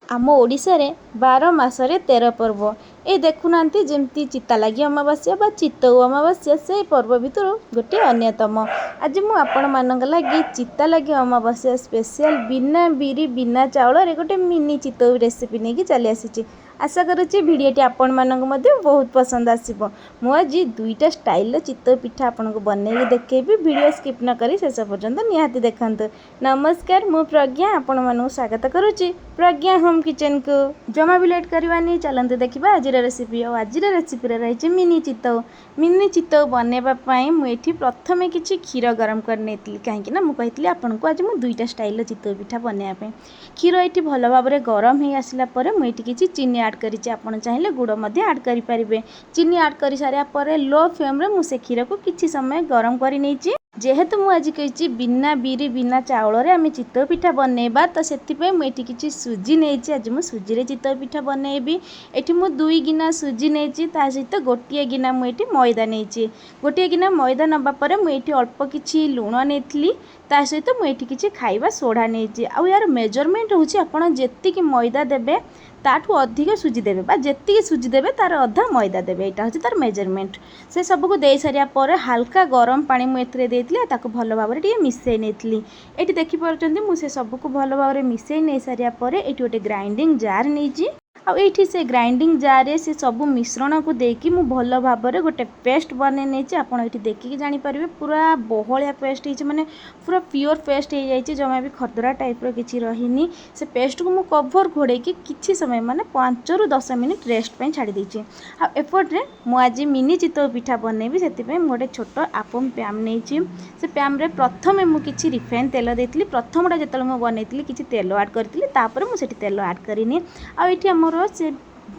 आम ओडिशा रे 12 मासरे 13 पर्व ए देखुना जमती चिता लगी अमावास्या बा चितऊ अमावास्या से पर्व भितर गोटे अन्यतम। आज मु आपण मानक लगी चिता लगी अमावास्या स्पेशल बिना बिरी बिना चाउल रे गोटे मिनी चितऊ रेसिपी नहीं चली आसी। आशा करुच्ची भिडियोटी आपण मानक मध्य बहुत पसंद आसीबो। मु आज दुईटा स्टाइल चितऊ पिठा आपन को बनेई देखेबी। वीडियो स्किप न करी शेष पर्यंत निहाती देखंतु। नमस्कार, मु प्रज्ञा आपण मानक स्वागत करुच्ची प्रज्ञा होम किचन को। जमा भी लेट करवानी चलते देखा आज रेसिपी। और आज रेसिपी रही मिनी चितऊ। मिनी चितऊ बनवाई मुझे प्रथम किसी क्षीर गरम कर कहीं मुझे आपन को आज मुझे दुईटा स्टाइल चितऊ पिठा बनवाई। क्षीर ये भल भाव में गरम हो आसला मुझे किसी चीनी आड कर चाहिए गुड़ आड करें। चीनी आड कर सारापर लो फ्लेम रे मुझे क्षीर को किसी समय गरम कर नहीं। जेहेतु मुझे आज कही बिना बिरी बिना चाउल रे आम चितऊ पिठा बनवा तो से मुझे किसी सुजी नहीं। आज मुझे सुजी चितऊ पिठा बनैबी। ये मुझे 2 गिना सुजी नहीं सहित गोटे गिना मुझे मैदा नहीं। गोटे गिना मैदा नवापर मुझे अल्प किसी लुण नहीं सहित मुझे किसी खाइबा सोडा नहीं। आउ यार मेजरमेंट हूँ आपड़ जी मैदा देवे ताठू अधिक सुजी देवे बा जेतिकी सुजी देवे तार अधा मैदा देवे। यहाँ हूँ तार मेजरमेंट। से सबको दे सारापर हाल्का गरम पानी मुझे देती भल भाव में मिसई नहीं। ये देखिपुर मुझे सबको भल भाव में मिसई नहीं सारापर ये गोटे ग्राइंडिंग जार नहीं। आईठी से ग्राइंडिंग जार से सब मिश्रण को देकी मु भल भाव में गोटे पेस्ट बने नहीं। आपड़ ये देखिए जानीपर पूरा बहलिया पेस्ट हो माने पूरा प्योर पेस्ट हो जाए जमा भी खरदरा टाइप किसी रही। से पेस्ट को मु कवर घोड़े किसी समय माने 5 ରୁ 10 मिनिट रेस्ट पे छाड़ी देछि। आ एपटे मु आज मिनी चितऊ पिठा बनैबी से गोटे छोट आपम पैन नहीं। से पैन रे प्रथम मु किछि रिफाइन तेल देती। प्रथमटा जो मुझे बनई किसी तेल आड करी मुझे तेल आड करनी। आईटी आमर से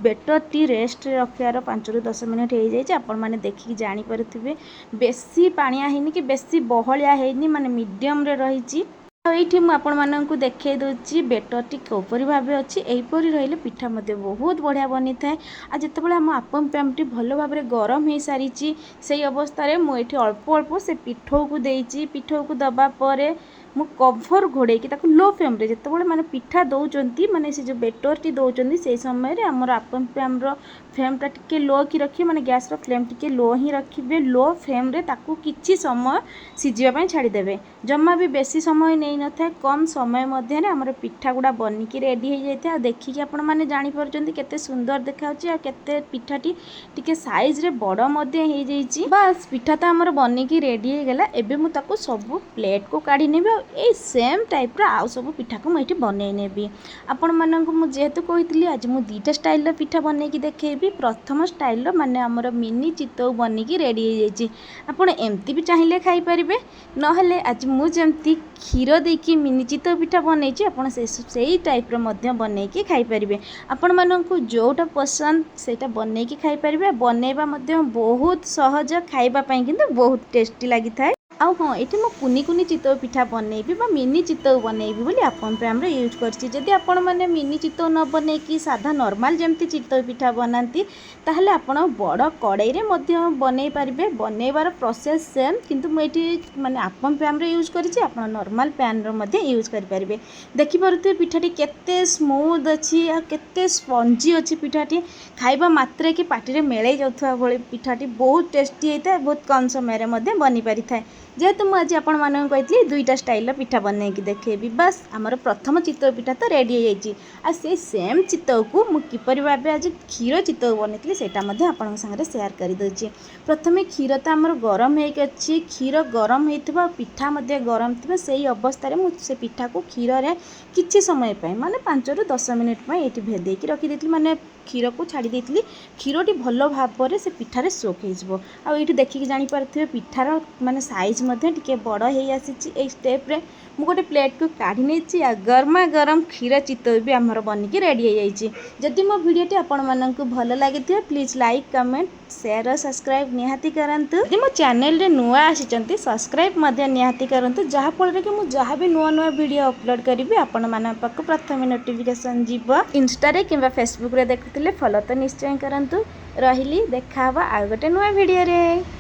बेटर टी रेस्ट रखार 5 ରୁ 10 मिनिट हो जाए। आपण मैंने देखिए जानीपे बेसी पानिया है कि बेसी बहलिया है माने मीडियम रे रही। ये मुझे देखे दूसरी बेटर टी कौपरी भाव अच्छी यहीपरी रही पिठा बहुत बढ़िया बनी थाए। आ जिते आम आपम पैमटी भल भाव में गरम हो सारी से अवस्था मुझे अल्प अल्प से पिठौ को देती। पिठौ को दबापर मु कवर घोड़े लो फ्लेम रे जिते माने पिठा दौरान माने से जो बेटर टी दौरान से समय आमर आपम पैम फ्लेमटा टिके लो कि रखिए माने गैस फ्लेम टिके लो ही रखिए। लो फ्लेम रे ताकू किछि समय सिझापी छाड़ीदेवे। जमा भी बेसी समय नहीं न था कम समय मध्य आमर पिठा गुड़ा बनिकी रेडी हो जाए। आ देखिए आपण मैंने जानीपार केते सुंदर देखा केते पिठाटी टिके साइज रे बड़ मध्य हो जाइए। बस पिठा तो आमर बनिकी रेडी हो गला। एबे मु ताकू सब प्लेट को काढ़ी नेबी। ये सेम टाइप आउ सब पिठा को मुझे बनई नेबी। आपण मानक मु जेहेतु कही आज मु 2टा स्टाइल पिठा बनईकी देखेबी। प्रथम स्टाइल माने आमर मिनी चितऊ बनिकी रेडी हो जाइए। आपण एमती भी चाहिए खाई परिबे नहले आज मु जेमती क्षीर देकी मिनी चितऊ पिठा बनई आपण से टाइप बनईकी खाई परिबे। आपण मानक जोटा पसंद सेटा बनईकी खाई परिबे। बनैबा बहुत सहज खाइबा पई किंतु बहुत टेस्टी लगी थाए। आउ हाँ ये मुझे कुनी कुनी चितऊ पिठा बनैबी बा मिनी चितऊ बनैबी बोली आपन पैम रे यूज करछि। जदि आपण माने मिनी चितऊ न बनैकी साधा नॉर्मल जेमती चितऊ पिठा बनाती ताहले आपण बड़ कड़ाई रे मध्य बनै पारिबे। बनैबार प्रोसेस सेम किंतु मुझे माने आपन पैम रे यूज करछि। आपण नॉर्मल पैन रो मध्य यूज करि पारिबे। देखि परथि पिठाटी केते स्मूथ अछि आ केते स्पंजी अछि। पिठाटी खाइबा मात्रे कि पाटी रे मेलै जाउथवा भଳି पिठाटी बहुत टेस्टी होता। बहुत कम समय रे मध्य बनि पारि थाए। जेहेतु मुझे आपण मानक कही 2टा स्टाइल पिठा बनईकी देखेबी। बस आमर प्रथम चितऊ पिठा तो रेडी हो जाइए। आ से सेम चितऊ को मु किपरि भाबे आज क्षीर चितऊ बनईली सेटा मध्ये आपण संगे शेयर कर दउची। प्रथमे क्षीर तो आमर गरम होइक अछि। क्षीर गरम होइतबा पिठा मध्ये गरम थिबा सेही अवस्था रे मु से पिठा को क्षीर रे किछि समय पय माने 5 ରୁ 10 मिनिट पय एठी भेदेकी रखी देतली। माने क्षीर को छाड़ी देतली। क्षीरटी भल भाव में से पिठारे सोक हो। आ ये देखिए जानीपारे पिठार माने साइज टिके बड़ हो आसी। स्टेप रे मु गोटे प्लेट को काढ़ी नहीं। गरमा गरम क्षीर चितऊ भी आमर बनिकी रेडी हो जाइए। जदि मो वीडियोटी आपण मानक भल लगी प्लीज लाइक कमेंट शेयर और सब्सक्राइब निहाती करंतु। यदि मो चैनल रे नुआ आसी सब्सक्राइब निहाती करंतु जहाँफल कि मुझे जहाँ भी नुआ नुआ वीडियो अपलोड करी आपण मान पाक प्रथम नोटिफिकेशन जीव। इंस्टा रे किंबा फेसबुक रे देखुथिले फॉलो तो निश्चय करंतु। रहिली देखा आउ गोटे नुआ वीडियो रे।